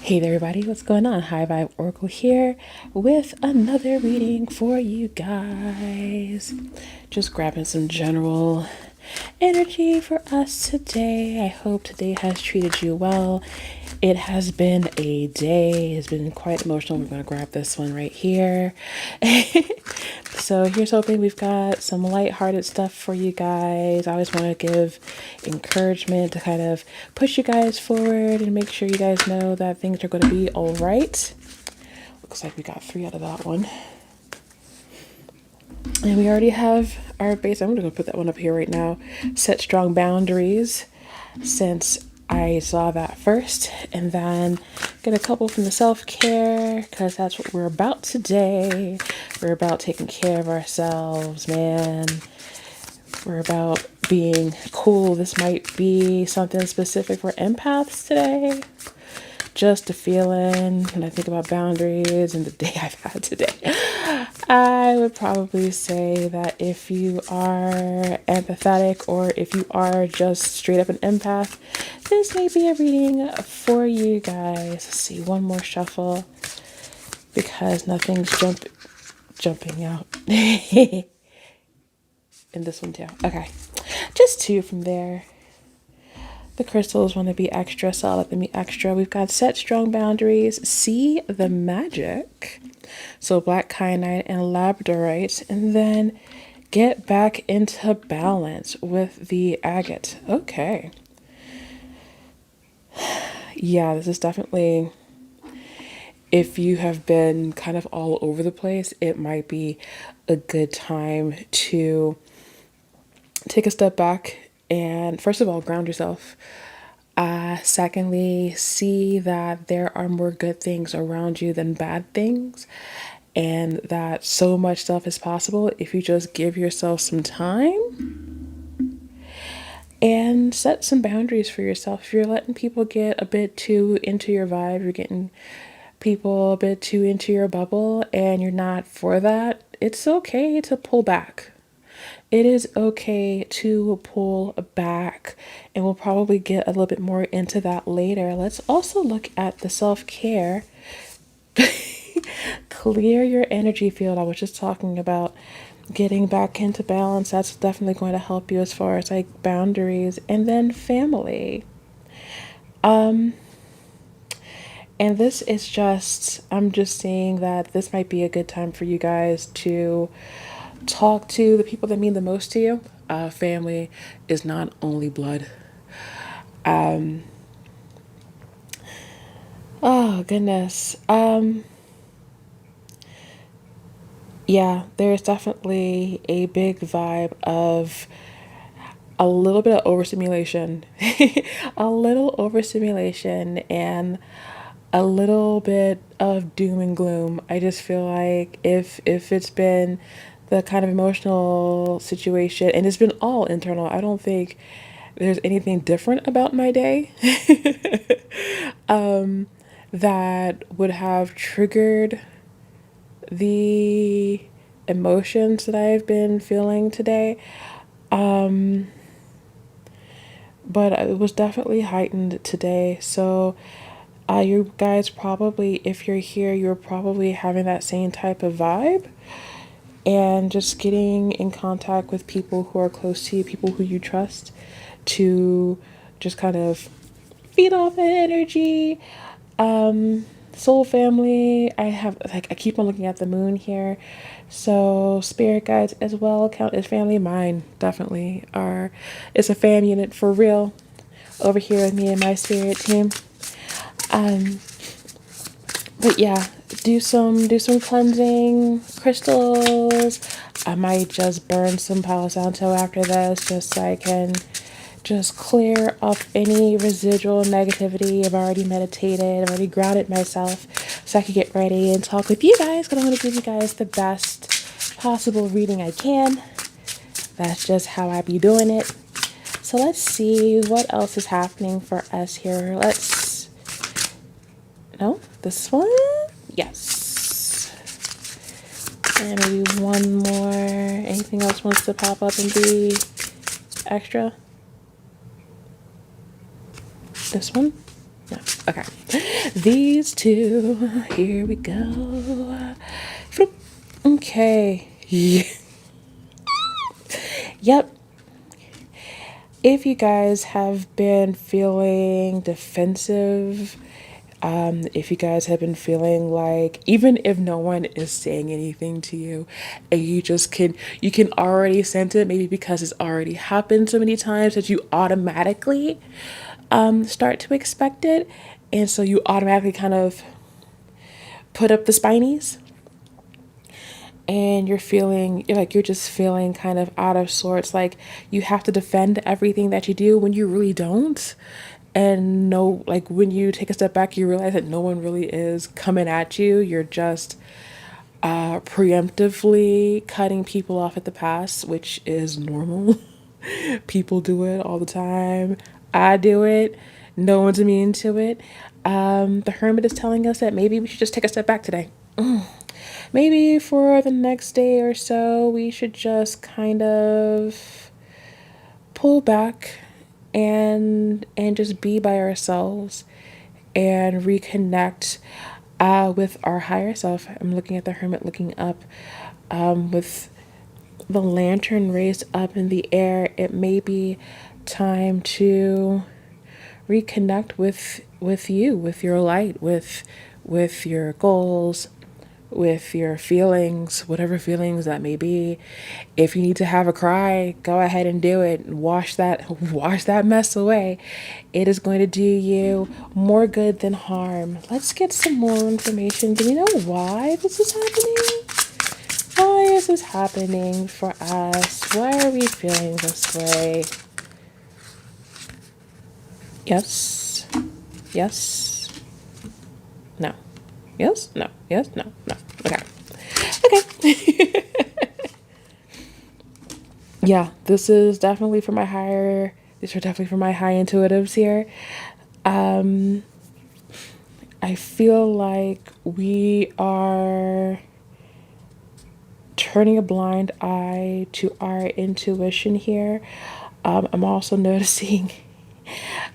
Hey there, everybody, what's going on? High Vibe Oracle here with another reading for you guys. Just grabbing some general energy for us today. I hope today has treated you well. It has been a day, it's been quite emotional. We're going to grab this one right here. So here's hoping we've got some lighthearted stuff for you guys. I always want to give encouragement to kind of push you guys forward and make sure you guys know that things are going to be all right. Looks like we got 3 out of that one. And we already have our base. I'm going to put that one up here right now. Set strong boundaries, since I saw that first, and then get a couple from the self-care, because that's what we're about today. We're about taking care of ourselves, man. We're about being cool. This might be something specific for empaths today. Just a feeling. When I think about boundaries and the day I've had today, I would probably say that if you are empathetic, or if you are just straight up an empath, this may be a reading for you guys. Let's see, one more shuffle, because nothing's jumping out. And this one too. Okay, just 2 from there. The crystals want to be extra, so let them be extra. We've got set strong boundaries, see the magic. So black kyanite and labradorite, and then get back into balance with the agate. Okay. Yeah, this is definitely, if you have been kind of all over the place, it might be a good time to take a step back and, first of all, ground yourself. Secondly, see that there are more good things around you than bad things, and that so much stuff is possible if you just give yourself some time and set some boundaries for yourself. If you're letting people get a bit too into your vibe, you're getting people a bit too into your bubble, and you're not for that, it's okay to pull back. It is okay to pull back, and we'll probably get a little bit more into that later. Let's also look at the self-care. Clear your energy field. I was just talking about getting back into balance. That's definitely going to help you as far as like boundaries, and then family. And this is just, I'm just saying that this might be a good time for you guys to talk to the people that mean the most to you. Family is not only blood. Oh goodness. Yeah, there's definitely a big vibe of a little bit of overstimulation, a little overstimulation, and a little bit of doom and gloom. I just feel like if it's been the kind of emotional situation, and it's been all internal, I don't think there's anything different about my day that would have triggered the emotions that I've been feeling today. But it was definitely heightened today. So you guys probably, if you're here, you're probably having that same type of vibe, and just getting in contact with people who are close to you, people who you trust, to just kind of feed off that energy. Soul family, I have, like, I keep on looking at the moon here, so spirit guides as well count as family. Mine definitely are. It's a fam unit for real over here with me and my spirit team. But yeah, do some cleansing crystals. I might just burn some Palo Santo after this, just so I can just clear up any residual negativity. I've already meditated, I've already grounded myself, so I could get ready and talk with you guys, because I want to give you guys the best possible reading I can. That's just how I be doing it. So let's see what else is happening for us here. No, this one? Yes. And maybe one more. Anything else wants to pop up and be extra? This one? No. Okay. These two, here we go. Okay. Yep. If you guys have been feeling defensive, if you guys have been feeling like, even if no one is saying anything to you, and you can already sense it, maybe because it's already happened so many times that you automatically start to expect it, and so you automatically kind of put up the spinies, and you're just feeling kind of out of sorts, like you have to defend everything that you do when you really don't. And no, like when you take a step back, you realize that no one really is coming at you. You're just preemptively cutting people off at the pass, which is normal. People do it all the time. I do it. No one's immune to it. The hermit is telling us that maybe we should just take a step back today. Maybe for the next day or so, we should just kind of pull back and just be by ourselves and reconnect with our higher self. I'm looking at the hermit looking up with the lantern raised up in the air. It may be time to reconnect with you, with your light, with your goals, with your feelings, whatever feelings that may be. If you need to have a cry, go ahead and do it. Wash that mess away. It is going to do you more good than harm. Let's get some more information. Do we know why this is happening? Why is this happening for us? Why are we feeling this way? Yes. Yes. No. Yes. No. Yes. No. No. Okay. Okay. Yeah, this is definitely for my higher. These are definitely for my high intuitives here. I feel like we are turning a blind eye to our intuition here. I'm also noticing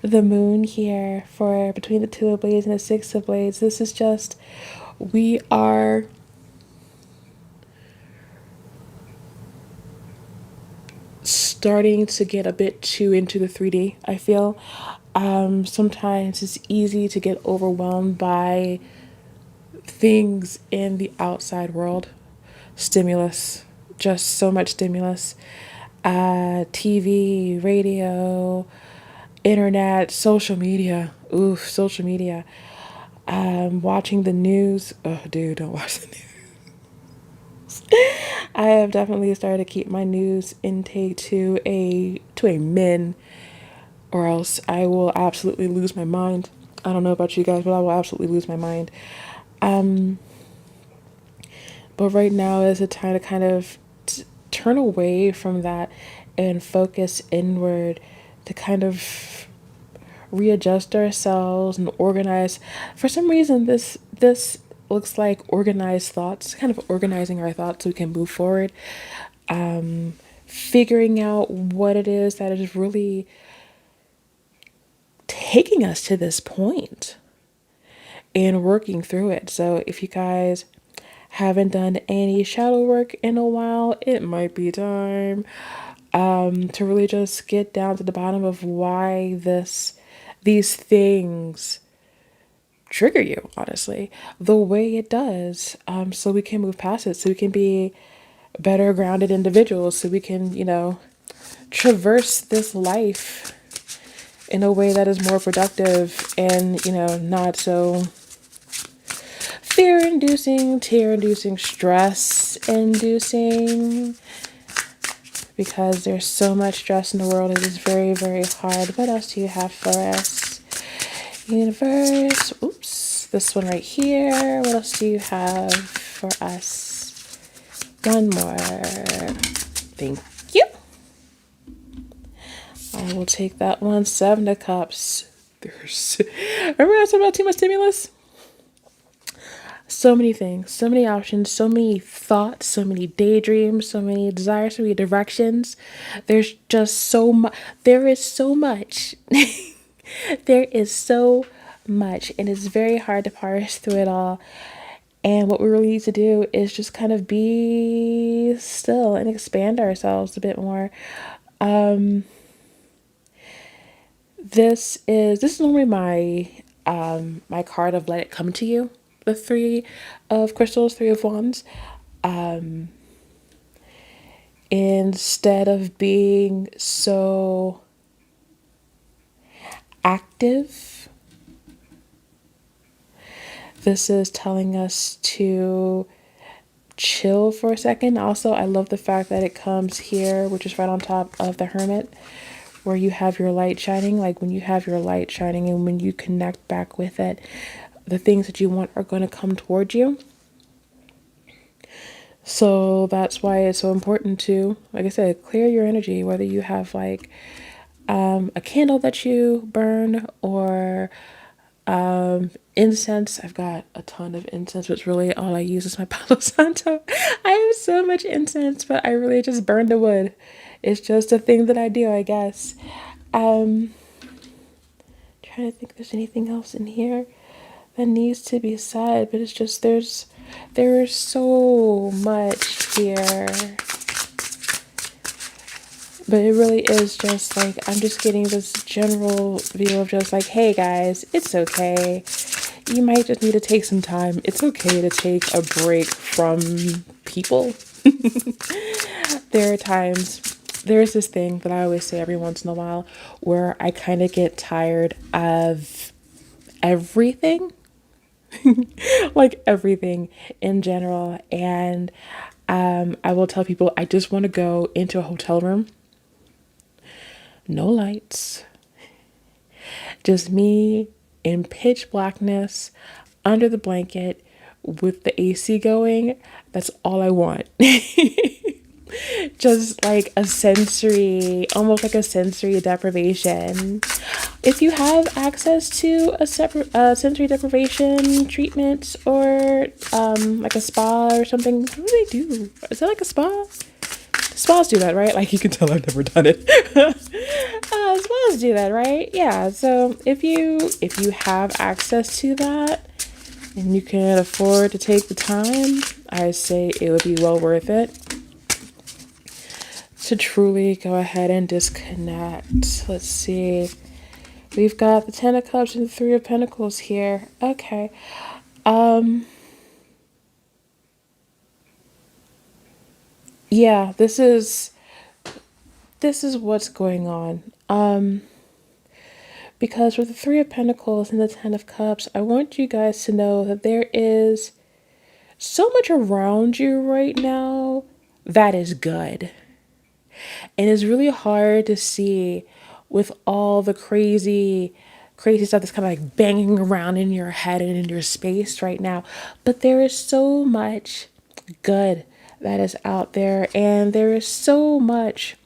the moon here for between the two of blades and the six of blades. This is just, we are starting to get a bit too into the 3D, I feel. Sometimes it's easy to get overwhelmed by things in the outside world. Stimulus, just so much stimulus. TV, radio, internet, social media. Oof, social media. Watching the news. Oh, dude, don't watch the news. I have definitely started to keep my news intake to a min, or else I will absolutely lose my mind. I don't know about you guys, but I will absolutely lose my mind. But right now is a time to kind of turn away from that and focus inward, to kind of readjust ourselves and organize. For some reason, this looks like organized thoughts, kind of organizing our thoughts so we can move forward. Figuring out what it is that is really taking us to this point and working through it. So if you guys haven't done any shadow work in a while, it might be time to really just get down to the bottom of why these things trigger you, honestly, the way it does, so we can move past it, so we can be better grounded individuals, so we can, traverse this life in a way that is more productive and, not so fear inducing, tear inducing, stress inducing, because there's so much stress in the world. It is very, very hard. What else do you have for us, universe? Oops, this one right here. What else do you have for us? One more. Thank you. I will take that one. Seven of Cups. Remember I talked about too much stimulus? So many things, so many options, so many thoughts, so many daydreams, so many desires, so many directions. There's just so much. There is so much. There is so much, and it's very hard to parse through it all. And what we really need to do is just kind of be still and expand ourselves a bit more. This is normally my card of let it come to you. The three of crystals, three of wands. Instead of being so active, this is telling us to chill for a second. Also, I love the fact that it comes here, which is right on top of the Hermit, where you have your light shining. Like when you have your light shining and when you connect back with it, the things that you want are going to come towards you. So that's why it's so important to, like I said, clear your energy, whether you have like a candle that you burn or incense. I've got a ton of incense, but really all I use is my Palo Santo. I have so much incense, but I really just burn the wood. It's just a thing that I do, I guess. Trying to think if there's anything else in here that needs to be said, but it's just there's so much here. But it really is just like, I'm just getting this general view of just like, hey guys, it's okay. You might just need to take some time. It's okay to take a break from people. There are times, there's this thing that I always say every once in a while where I kind of get tired of everything. Like everything in general. And I will tell people I just want to go into a hotel room. No lights. Just me in pitch blackness under the blanket with the AC going. That's all I want. Just like a sensory, almost like a sensory deprivation. If you have access to a separate sensory deprivation treatment or like a spa or something, what do they do? Is that like a spa? Spas do that, right? Like you can tell I've never done it. Spas do that, right? Yeah. So if you have access to that and you can afford to take the time, I say it would be well worth it to truly go ahead and disconnect. Let's see. We've got the Ten of Cups and the Three of Pentacles here. Okay. Yeah, this is what's going on. Because with the Three of Pentacles and the Ten of Cups, I want you guys to know that there is so much around you right now that is good. And it's really hard to see with all the crazy stuff that's kind of like banging around in your head and in your space right now. But there is so much good that is out there, and there is so much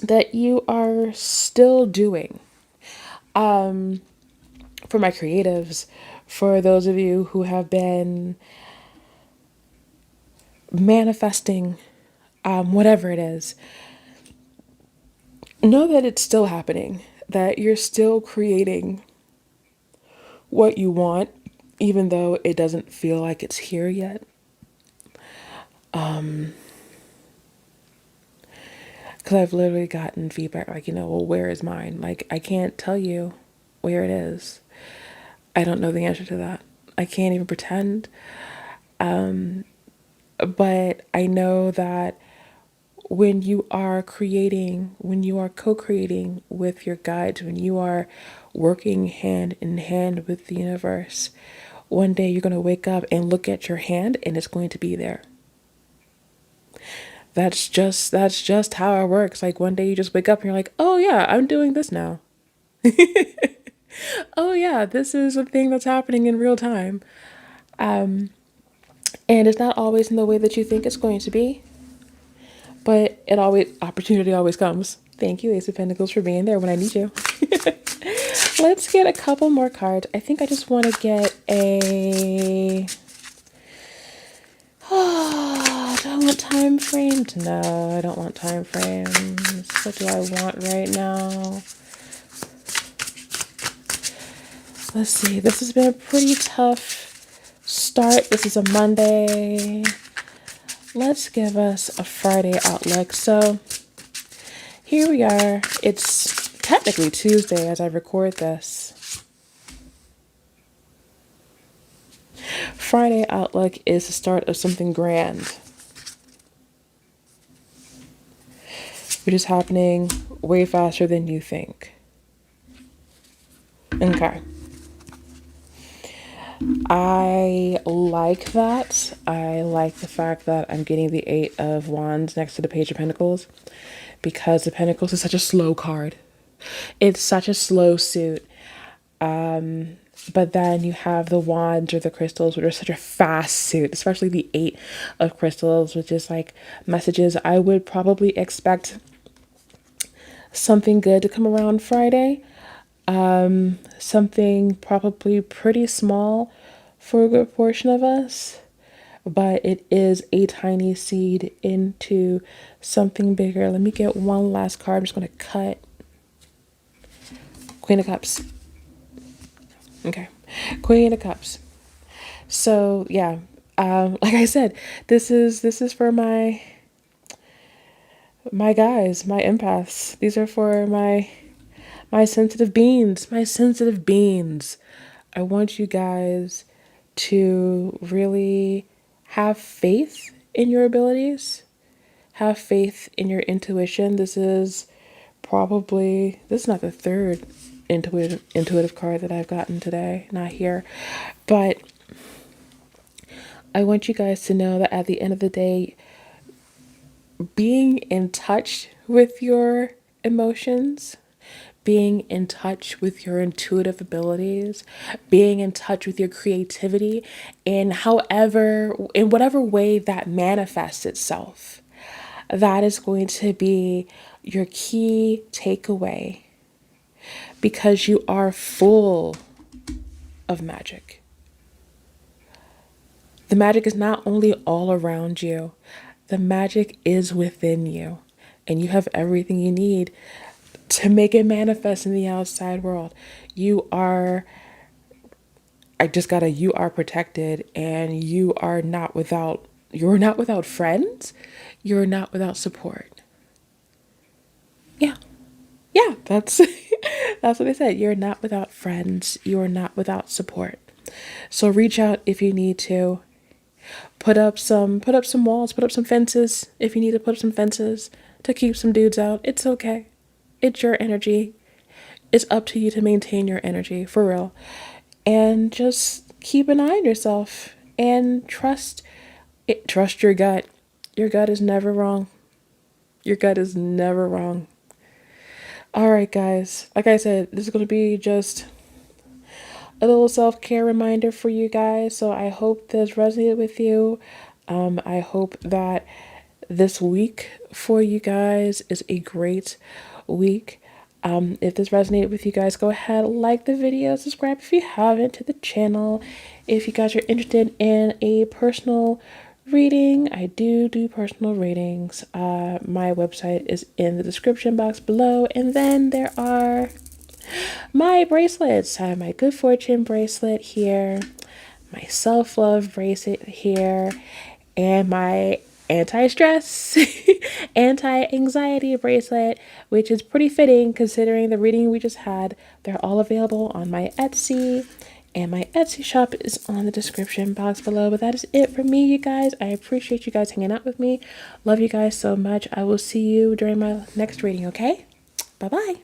that you are still doing. For my creatives, for those of you who have been manifesting whatever it is, know that it's still happening, that you're still creating what you want, even though it doesn't feel like it's here yet. Because I've literally gotten feedback like, well, where is mine? Like, I can't tell you where it is. I don't know the answer to that. I can't even pretend. But I know that when you are creating, when you are co-creating with your guides, when you are working hand in hand with the universe, one day you're going to wake up and look at your hand and it's going to be there. That's just how it works. Like one day you just wake up and you're like, oh yeah, I'm doing this now. Oh yeah, this is a thing that's happening in real time. And it's not always in the way that you think it's going to be, but opportunity always comes. Thank you, Ace of Pentacles, for being there when I need you. Let's get a couple more cards. I think I just want to get a... Oh, do I want time frames? No, I don't want time frames. What do I want right now? let's see. This has been a pretty tough start. This is a Monday. Let's give us a Friday outlook. So here we are. It's technically Tuesday as I record this. Friday outlook is the start of something grand, which is happening way faster than you think. Okay. I like that. I like the fact that I'm getting the Eight of Wands next to the Page of Pentacles, because the Pentacles is such a slow card. It's such a slow suit. But then you have the Wands or the Crystals, which are such a fast suit, especially the Eight of Crystals, which is like messages. I would probably expect something good to come around Friday. Something probably pretty small for a good portion of us, but it is a tiny seed into something bigger. Let me get one last card. I'm just going to cut Queen of Cups. Okay, Queen of Cups. So yeah, like I said, this is for my guys, my empaths. These are for my sensitive beings, my sensitive beings. I want you guys to really have faith in your abilities, have faith in your intuition. This is not the third intuitive card that I've gotten today, not here. But I want you guys to know that at the end of the day, being in touch with your emotions, being in touch with your intuitive abilities, being in touch with your creativity in whatever way that manifests itself, that is going to be your key takeaway, because you are full of magic. The magic is not only all around you, the magic is within you, and you have everything you need to make it manifest in the outside world. You are protected, and you're not without friends. You're not without support. Yeah. Yeah, that's that's what they said. You're not without friends. You are not without support. So reach out if you need to. Put up some walls, put up some fences if you need to put up some fences to keep some dudes out. It's okay. It's your energy. It's up to you to maintain your energy, for real. And just keep an eye on yourself and trust your gut. Your gut is never wrong. Your gut is never wrong. All right, guys. Like I said, this is going to be just a little self-care reminder for you guys. So I hope this resonated with you. I hope that this week for you guys is a great week. If this resonated with you guys, go ahead, like the video, subscribe if you haven't to the channel. If you guys are interested in a personal reading, I do personal readings. My website is in the description box below, and then there are my bracelets. I have my good fortune bracelet here, my self-love bracelet here, and my anti-stress anti-anxiety bracelet, which is pretty fitting considering the reading we just had. They're all available on my Etsy, and my Etsy shop is on the description box below. But that is it for me, you guys. I appreciate you guys hanging out with me. Love you guys so much. I will see you during my next reading. Okay, bye bye.